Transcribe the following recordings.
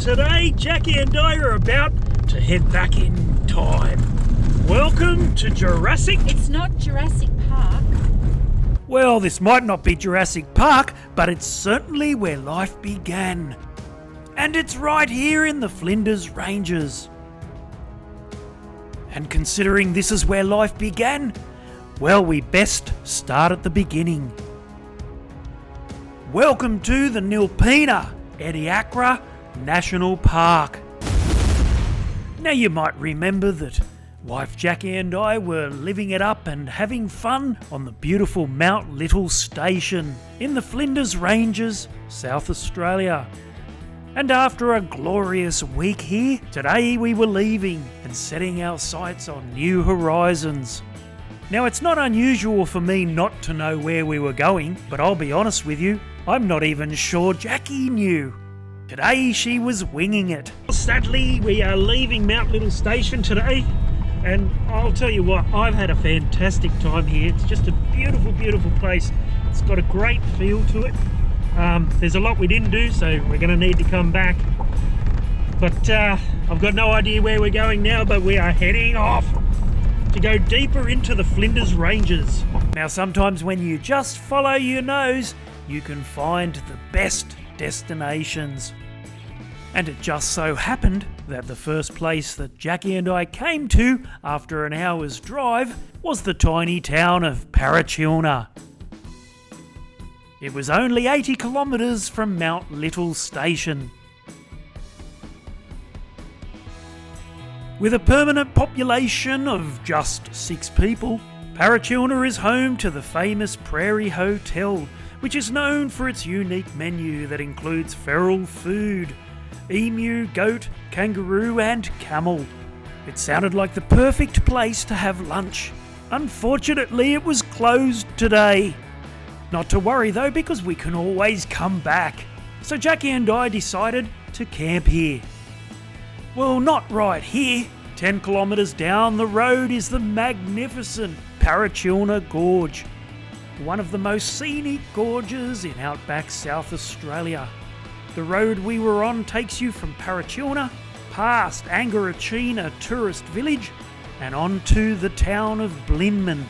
Today, Jackie and I are about to head back in time. Welcome to Jurassic... It's not Jurassic Park. Well, this might not be Jurassic Park, but it's certainly where life began. And it's right here in the Flinders Ranges. And considering this is where life began, well, we best start at the beginning. Welcome to the Nilpena, Ediacara National Park. Now you might remember that wife Jackie and I were living it up and having fun on the beautiful Mount Little Station in the Flinders Ranges, South Australia. And after a glorious week here, today we were leaving and setting our sights on new horizons. Now it's not unusual for me not to know where we were going, but I'll be honest with you, I'm not even sure Jackie knew. Today she was winging it. Sadly, we are leaving Mount Little Station today, and I'll tell you what, I've had a fantastic time here. It's just a beautiful, beautiful place. It's got a great feel to it. There's a lot we didn't do, so we're going to need to come back. But I've got no idea where we're going now, but we are heading off to go deeper into the Flinders Ranges. Now, sometimes when you just follow your nose, you can find the best destinations. And it just so happened that the first place that Jackie and I came to after an hour's drive was the tiny town of Parachilna. It was only 80 kilometres from Mount Little Station. With a permanent population of just 6 people, Parachilna is home to the famous Prairie Hotel, which is known for its unique menu that includes feral food, emu, goat, kangaroo and camel. It sounded like the perfect place to have lunch. Unfortunately, it was closed today. Not to worry though, because we can always come back. So Jackie and I decided to camp here. Well, not right here. 10 kilometres down the road is the magnificent Parachilna Gorge, one of the most scenic gorges in Outback South Australia. The road we were on takes you from Parachilna, past Angarachina tourist village, and on to the town of Blinman.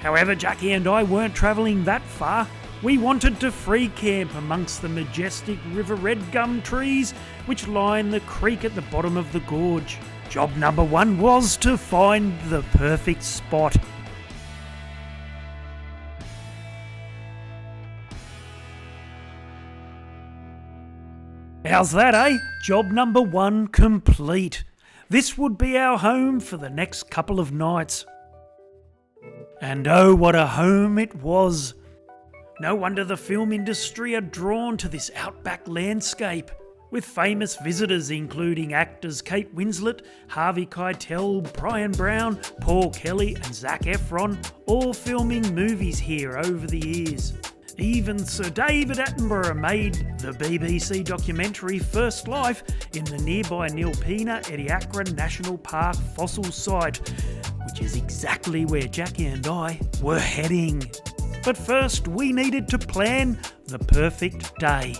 However, Jackie and I weren't travelling that far. We wanted to free camp amongst the majestic river red gum trees which line the creek at the bottom of the gorge. Job number 1 was to find the perfect spot. How's that, eh? Job number 1 complete. This would be our home for the next couple of nights. And oh, what a home it was. No wonder the film industry are drawn to this outback landscape, with famous visitors including actors Kate Winslet, Harvey Keitel, Brian Brown, Paul Kelly and Zac Efron, all filming movies here over the years. Even Sir David Attenborough made the BBC documentary First Life in the nearby Nilpena Ediacara National Park Fossil Site, which is exactly where Jackie and I were heading. But first, we needed to plan the perfect day.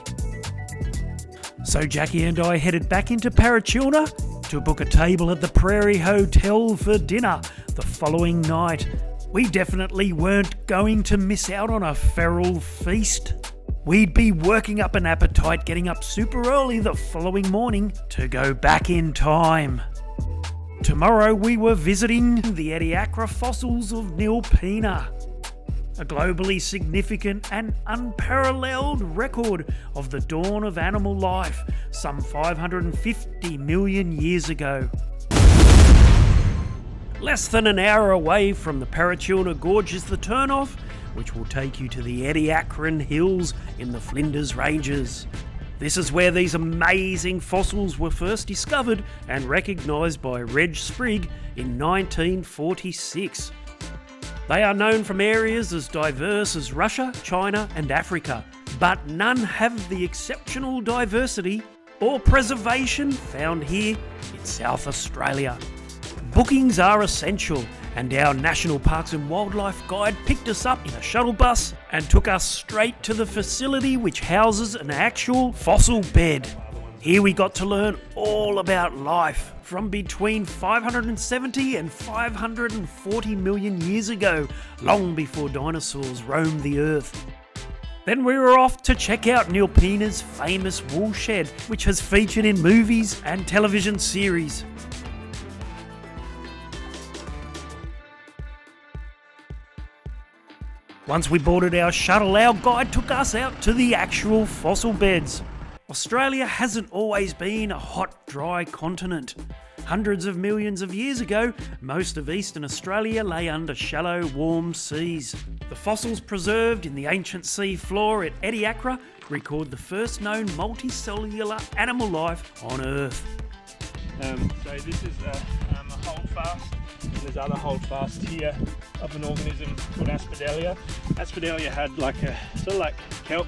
So Jackie and I headed back into Parachilna to book a table at the Prairie Hotel for dinner the following night. We definitely weren't going to miss out on a feral feast. We'd be working up an appetite, getting up super early the following morning to go back in time. Tomorrow we were visiting the Ediacara fossils of Nilpena, a globally significant and unparalleled record of the dawn of animal life some 550 million years ago. Less than an hour away from the Parachilna Gorge is the turnoff, which will take you to the Ediacaran Hills in the Flinders Ranges. This is where these amazing fossils were first discovered and recognised by Reg Sprigg in 1946. They are known from areas as diverse as Russia, China and Africa, but none have the exceptional diversity or preservation found here in South Australia. Bookings are essential, and our National Parks and Wildlife Guide picked us up in a shuttle bus and took us straight to the facility which houses an actual fossil bed. Here we got to learn all about life from between 570 and 540 million years ago, long before dinosaurs roamed the earth. Then we were off to check out Neil Pina's famous wool shed, which has featured in movies and television series. Once we boarded our shuttle, our guide took us out to the actual fossil beds. Australia hasn't always been a hot, dry continent. Hundreds of millions of years ago, most of eastern Australia lay under shallow, warm seas. The fossils preserved in the ancient sea floor at Ediacara record the first known multicellular animal life on Earth. So this is a holdfast. There's other holdfast here of an organism called Aspidalia. Aspidalia had like a sort of like kelp,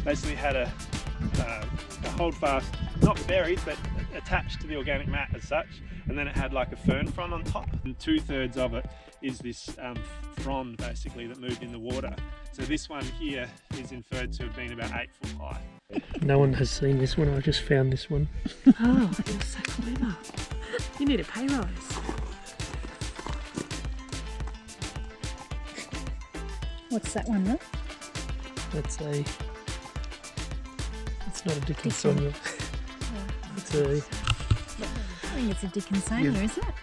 basically had a holdfast, not buried but attached to the organic mat as such, and then it had like a fern frond on top, and 2/3 of it is this frond basically that moved in the water. So this one here is inferred to have been about 8 foot high. No one has seen this one, I just found this one. Oh, you're so clever. You need a pay rise. What's that one, look? It's not a Dickson. Dickinsonia. It's a... I think it's a Dickinsonia, Yeah. isn't it?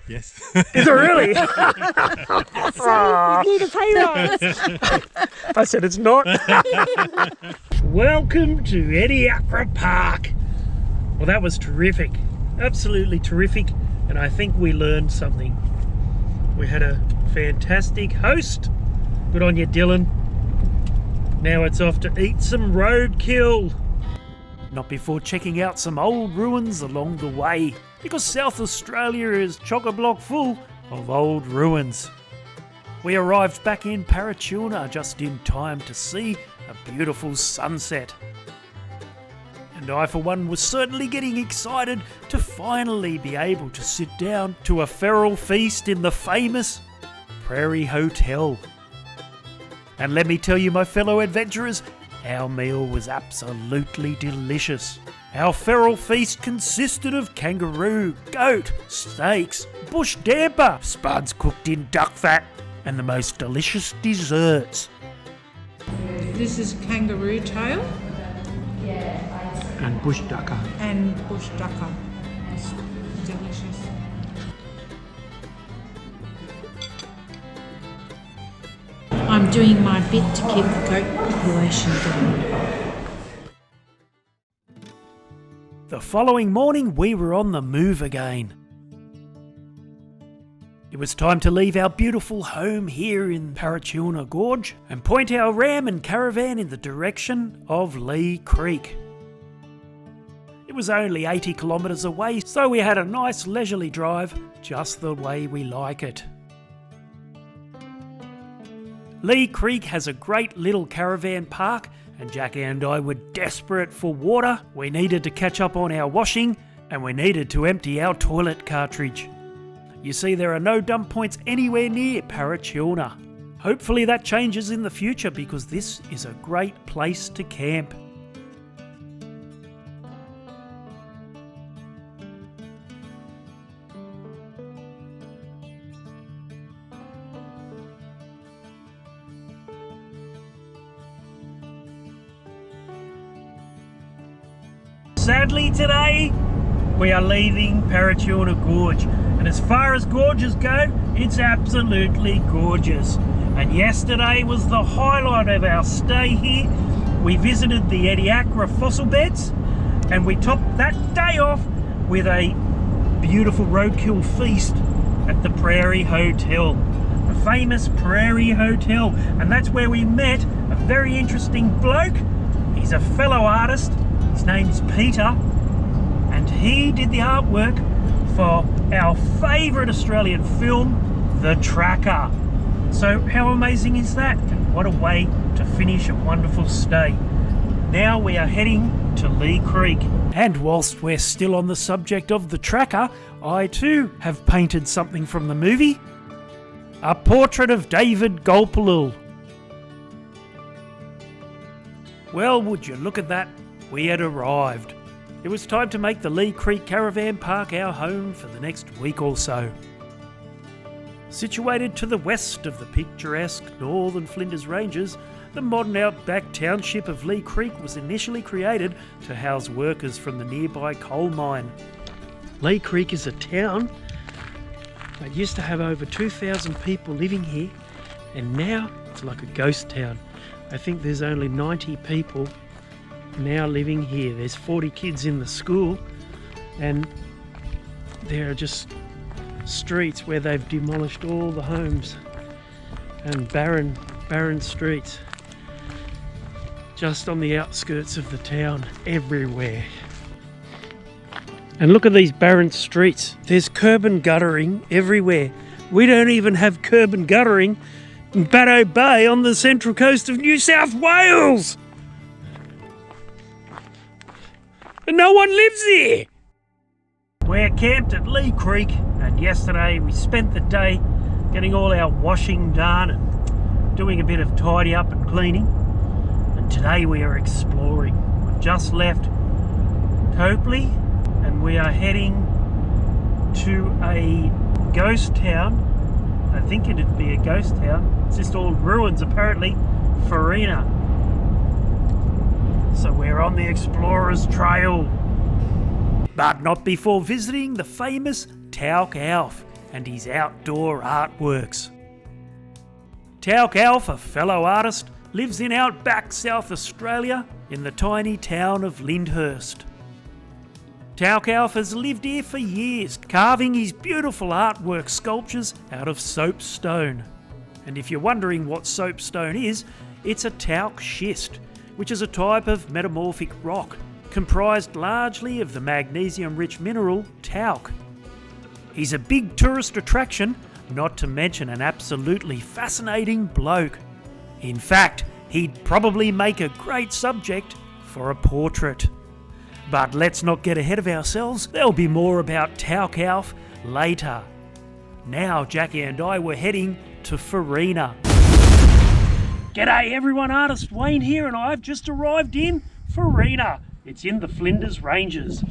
Yes. Is it really? So, you need a pay rise. I said it's not. Welcome to Ediacara Park. Well, that was terrific. Absolutely terrific. And I think we learned something. We had a fantastic host. Good on you, Dylan. Now it's off to eat some roadkill. Not before checking out some old ruins along the way, because South Australia is chock-a-block full of old ruins. We arrived back in Parachilna just in time to see a beautiful sunset. And I, for one, was certainly getting excited to finally be able to sit down to a feral feast in the famous Prairie Hotel. And let me tell you, my fellow adventurers, our meal was absolutely delicious. Our feral feast consisted of kangaroo, goat, steaks, bush damper, spuds cooked in duck fat, and the most delicious desserts. This is kangaroo tail And bush ducker. and bush ducker. It's delicious. I'm doing my bit to keep the goat population going. The following morning, we were on the move again. It was time to leave our beautiful home here in Parachilna Gorge and point our ram and caravan in the direction of Leigh Creek. It was only 80 kilometres away, so we had a nice leisurely drive, just the way we like it. Leigh Creek has a great little caravan park, and Jackie and I were desperate for water. We needed to catch up on our washing, and we needed to empty our toilet cartridge. You see, there are no dump points anywhere near Parachilna. Hopefully that changes in the future, because this is a great place to camp. Sadly today, we are leaving Parachilna Gorge, and as far as gorges go, it's absolutely gorgeous. And yesterday was the highlight of our stay here. We visited the Ediacara Fossil Beds, and we topped that day off with a beautiful roadkill feast at the Prairie Hotel, the famous Prairie Hotel. And that's where we met a very interesting bloke. He's a fellow artist. His name's Peter, and he did the artwork for our favourite Australian film, The Tracker. So how amazing is that? And what a way to finish a wonderful stay. Now we are heading to Leigh Creek. And whilst we're still on the subject of The Tracker, I too have painted something from the movie. A portrait of David Gulpilil. Well, would you look at that? we had arrived. It was time to make the Leigh Creek Caravan Park our home for the next week or so. Situated to the west of the picturesque Northern Flinders Ranges, the modern Outback township of Leigh Creek was initially created to house workers from the nearby coal mine. Leigh Creek is a town that used to have over 2,000 people living here, and now it's like a ghost town. I think there's only 90 people now living here. There's 40 kids in the school, and there are just streets where they've demolished all the homes, and barren streets just on the outskirts of the town everywhere. And look at these barren streets. There's curb and guttering everywhere. We don't even have curb and guttering in Batto Bay on the central coast of New South Wales. And no one lives here. We're camped at Leigh Creek, and yesterday we spent the day getting all our washing done and doing a bit of tidy up and cleaning. And today we are exploring. We've just left Copley and we are heading to a ghost town. I think it'd be a ghost town. It's just all ruins apparently. Farina. So we're on the explorer's trail. But not before visiting the famous Tauk Alf and his outdoor artworks. Tauk Alf, a fellow artist, lives in Outback South Australia in the tiny town of Lyndhurst. Tauk Alf has lived here for years, carving his beautiful artwork sculptures out of soapstone. And if you're wondering what soapstone is, it's a talc schist, which is a type of metamorphic rock, comprised largely of the magnesium-rich mineral talc. He's a big tourist attraction, not to mention an absolutely fascinating bloke. In fact, he'd probably make a great subject for a portrait. But let's not get ahead of ourselves, there'll be more about Tauk Alf later. Now Jackie and I were heading to Farina. G'day everyone, Artist Wayne here, and I've just arrived in Farina. It's in the Flinders Ranges.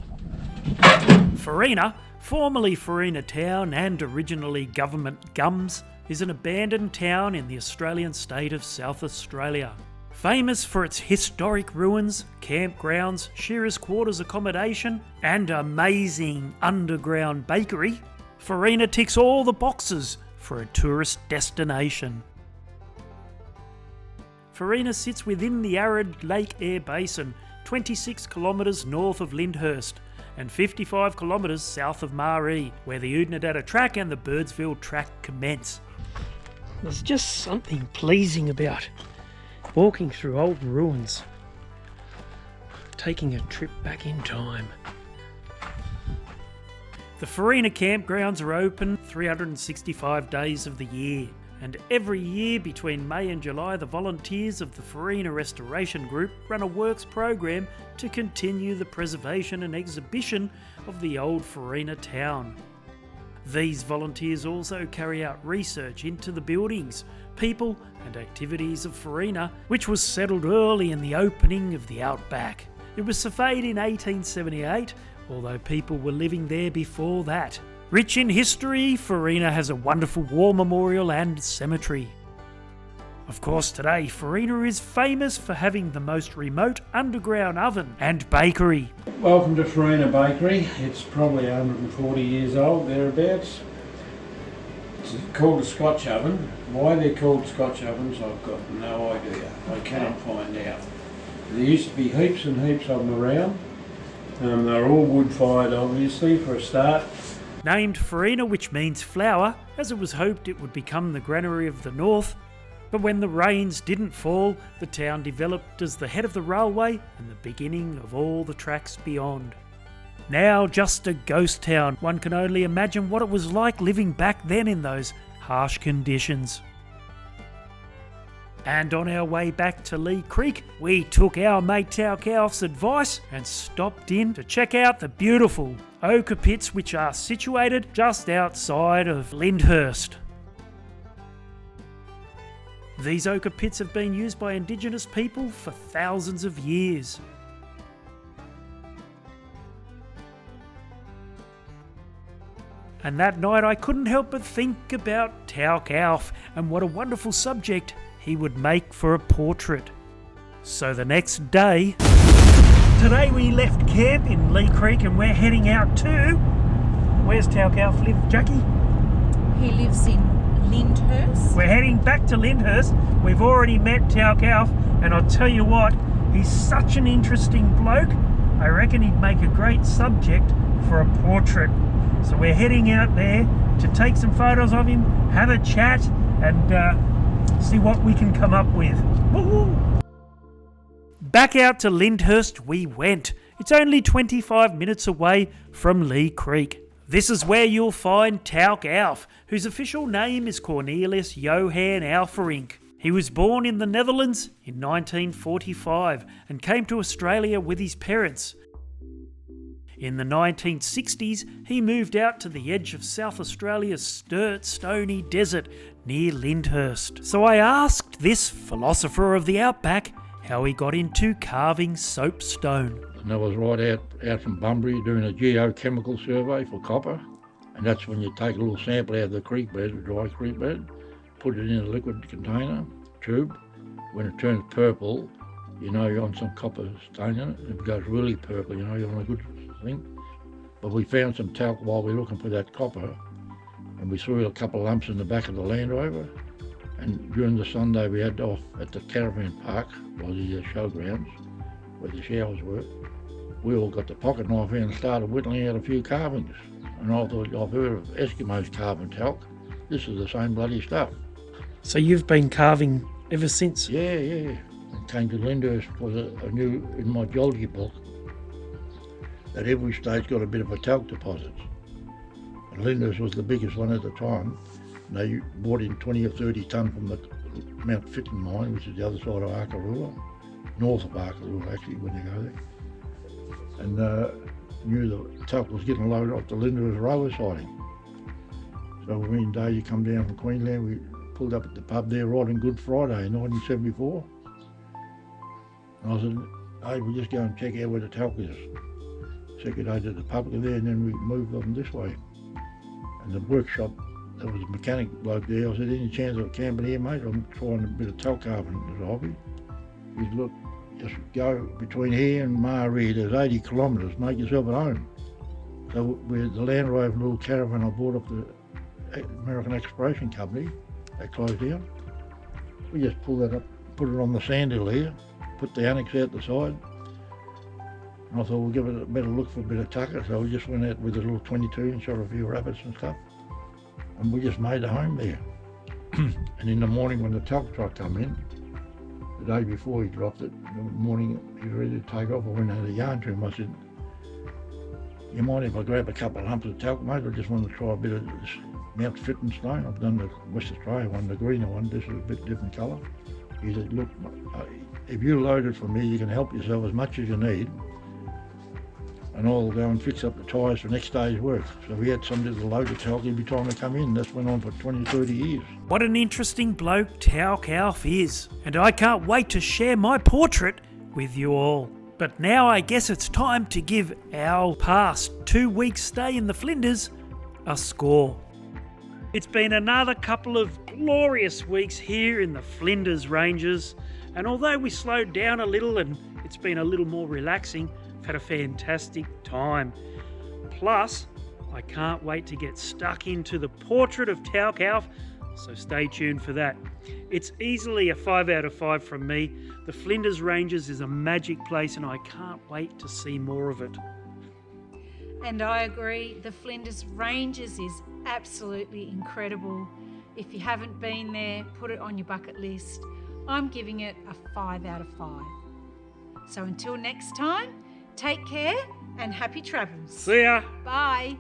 Farina, formerly Farina Town and originally Government Gums, is an abandoned town in the Australian state of South Australia. Famous for its historic ruins, campgrounds, shearers' quarters accommodation, and amazing underground bakery, Farina ticks all the boxes for a tourist destination. Farina sits within the arid Lake Eyre Basin, 26 kilometres north of Lyndhurst and 55 kilometres south of Maree, where the Oodnadatta Track and the Birdsville Track commence. There's just something pleasing about walking through old ruins, taking a trip back in time. The Farina campgrounds are open 365 days of the year, and every year between May and July the volunteers of the Farina Restoration Group run a works program to continue the preservation and exhibition of the old Farina town. These volunteers also carry out research into the buildings, people and activities of Farina, which was settled early in the opening of the Outback. It was surveyed in 1878, although people were living there before that. Rich in history, Farina has a wonderful war memorial and cemetery. Of course, today Farina is famous for having the most remote underground oven and bakery. Welcome to Farina Bakery. It's probably 140 years old, thereabouts. It's called a Scotch oven. Why they're called Scotch ovens, I've got no idea. I cannot find out. There used to be heaps and heaps of them around. They're all wood-fired, obviously, for a start. Named Farina, which means flour, as it was hoped it would become the granary of the north. But when the rains didn't fall, the town developed as the head of the railway and the beginning of all the tracks beyond. Now just a ghost town, one can only imagine what it was like living back then in those harsh conditions. And on our way back to Leigh Creek, we took our mate Tauk Alf's advice and stopped in to check out the beautiful ochre pits, which are situated just outside of Lyndhurst. These ochre pits have been used by Indigenous people for thousands of years. And that night I couldn't help but think about Tauk Alf and what a wonderful subject he would make for a portrait. So the next day... Today we left camp in Leigh Creek and we're heading out to... Where's Tauk Alf live, Jacqui? He lives in Lyndhurst. We're heading back to Lyndhurst. We've already met Tauk Alf, and I'll tell you what, he's such an interesting bloke. I reckon he'd make a great subject for a portrait. So we're heading out there to take some photos of him, have a chat, and see what we can come up with. Woo-hoo! Back out to Lyndhurst we went. It's only 25 minutes away from Leigh Creek. This is where you'll find Tauk Alf, whose official name is Cornelis Johan Alferink. He was born in the Netherlands in 1945 and came to Australia with his parents. In the 1960s, he moved out to the edge of South Australia's stony desert near Lyndhurst. So I asked this philosopher of the outback how he got into carving soapstone. And I was right out from Bunbury doing a geochemical survey for copper. And that's when you take a little sample out of the creek bed, the dry creek bed, put it in a liquid container, tube. When it turns purple, you know you're on some copper stain in it. If it goes really purple, you know you're on a good thing. But we found some talc while we were looking for that copper, and we saw a couple of lumps in the back of the Land Rover. And during the Sunday we had off at the Caravan Park, by the showgrounds, where the showers were. We all got the pocket knife in and started whittling out a few carvings. And I thought, I've heard of Eskimos carving talc. This is the same bloody stuff. So you've been carving ever since? Yeah. And came to Lyndhurst was a new, in my geology book, that every state's got a bit of a talc deposit. And Lyndhurst was the biggest one at the time. And they brought in 20 or 30 tonne from the Mount Fitton mine, which is the other side of Arkarula, north of Arkarula actually, when you go there. And knew the talc was getting loaded off the Lyndhurst railway siding. So me and Dave come down from Queensland, we pulled up at the pub there right on Good Friday in 1974. And I said, hey, we'll just go and check out where the talc is. Seconded to the public there, and then we moved on this way. And the workshop, there was a mechanic bloke there. I said, any chance of camping here, mate? I'm trying a bit of talc carving as a hobby. He said, look, just go between here and Maree, there's 80 kilometres, make yourself at home. So with the Land Rover little caravan I bought off the American Exploration Company, they closed down. We just pulled that up, put it on the sand hill here, put the annex out the side. And I thought we'll give it a better look for a bit of tucker, so we just went out with a little 22 and shot a few rabbits and stuff. And we just made a home there. And in the morning when the talc truck come in, the day before he dropped it, in the morning he was ready to take off, I went out of the yarn to him. I said, you mind if I grab a couple of lumps of talc, mate? I just want to try a bit of this Mount Fitton stone. I've done the West Australia one, the greener one, this is a bit different colour. He said, look, if you load it for me, you can help yourself as much as you need, and I'll go and fix up the tyres for next day's work. So we had somebody to load the talc every time they come in. That's went on for 20, 30 years. What an interesting bloke Tauk Alf is, and I can't wait to share my portrait with you all. But now I guess it's time to give our past 2-week stay in the Flinders a score. It's been another couple of glorious weeks here in the Flinders Ranges, and although we slowed down a little and it's been a little more relaxing, I've had a fantastic time. Plus, I can't wait to get stuck into the portrait of Tauk Alf, so stay tuned for that. It's easily a 5 out of 5 from me. The Flinders Ranges is a magic place and I can't wait to see more of it. And I agree, the Flinders Ranges is absolutely incredible. If you haven't been there, put it on your bucket list. I'm giving it a 5 out of 5. So until next time, take care and happy travels. See ya! Bye.